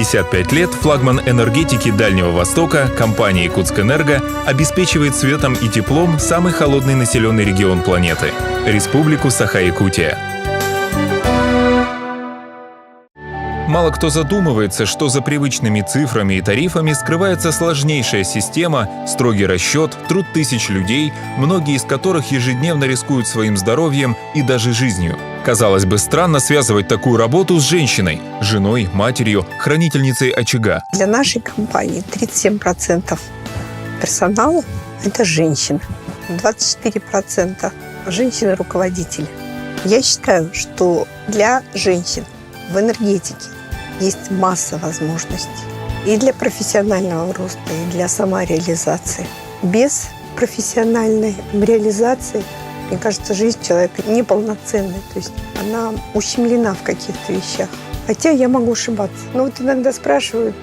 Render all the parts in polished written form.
55 лет флагман энергетики Дальнего Востока, компания «Якутскэнерго», обеспечивает светом и теплом самый холодный населенный регион планеты – Республику Саха-Якутия. Мало кто задумывается, что за привычными цифрами и тарифами скрывается сложнейшая система, строгий расчет, труд тысяч людей, многие из которых ежедневно рискуют своим здоровьем и даже жизнью. Казалось бы, странно связывать такую работу с женщиной, женой, матерью, хранительницей очага. Для нашей компании 37% персонала – это женщины, 24% – женщины-руководители. Я считаю, что для женщин в энергетике есть масса возможностей и для профессионального роста, и для самореализации. Без профессиональной реализации, мне кажется, жизнь человека неполноценная, то есть она ущемлена в каких-то вещах. Хотя я могу ошибаться. Но вот иногда спрашивают,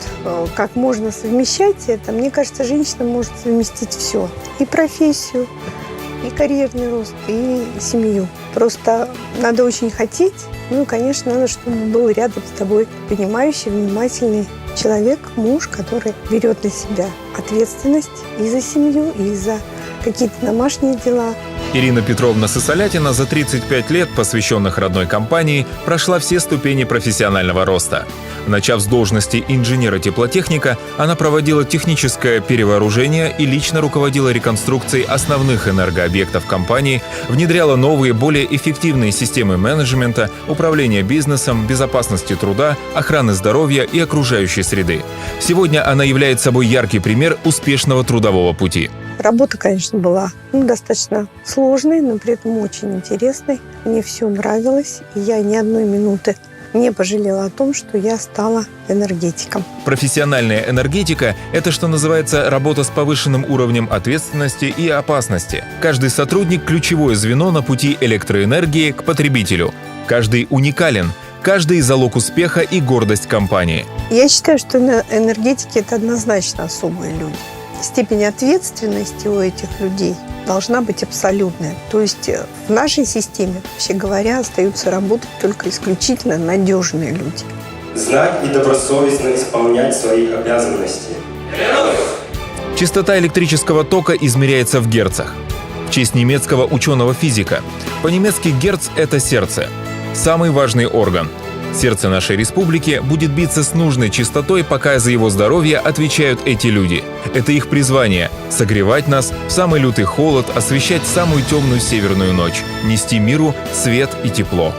как можно совмещать это. Мне кажется, женщина может совместить все. И профессию, и карьерный рост, и семью. Просто надо очень хотеть. Ну и, конечно, надо, чтобы был рядом с тобой понимающий, внимательный человек, муж, который берет на себя ответственность и за семью, и за какие-то домашние дела. Ирина Петровна Сысолятина за 35 лет, посвященных родной компании, прошла все ступени профессионального роста. Начав с должности инженера-теплотехника, она проводила техническое перевооружение и лично руководила реконструкцией основных энергообъектов компании, внедряла новые, более эффективные системы менеджмента, управления бизнесом, безопасности труда, охраны здоровья и окружающей среды. Сегодня она является собой яркий пример успешного трудового пути. Работа, конечно, была достаточно сложной, но при этом очень интересной. Мне все нравилось, и я ни одной минуты не пожалела о том, что я стала энергетиком. Профессиональная энергетика – это, что называется, работа с повышенным уровнем ответственности и опасности. Каждый сотрудник – ключевое звено на пути электроэнергии к потребителю. Каждый уникален. Каждый – залог успеха и гордость компании. Я считаю, что энергетики – это однозначно особые люди. Степень ответственности у этих людей должна быть абсолютная. То есть в нашей системе, вообще говоря, остаются работать только исключительно надежные люди. Знать и добросовестно исполнять свои обязанности. Частота электрического тока измеряется в герцах. В честь немецкого ученого-физика. По-немецки герц – это сердце. Самый важный орган. Сердце нашей республики будет биться с нужной частотой, пока за его здоровье отвечают эти люди. Это их призвание – согревать нас в самый лютый холод, освещать самую темную северную ночь, нести миру свет и тепло.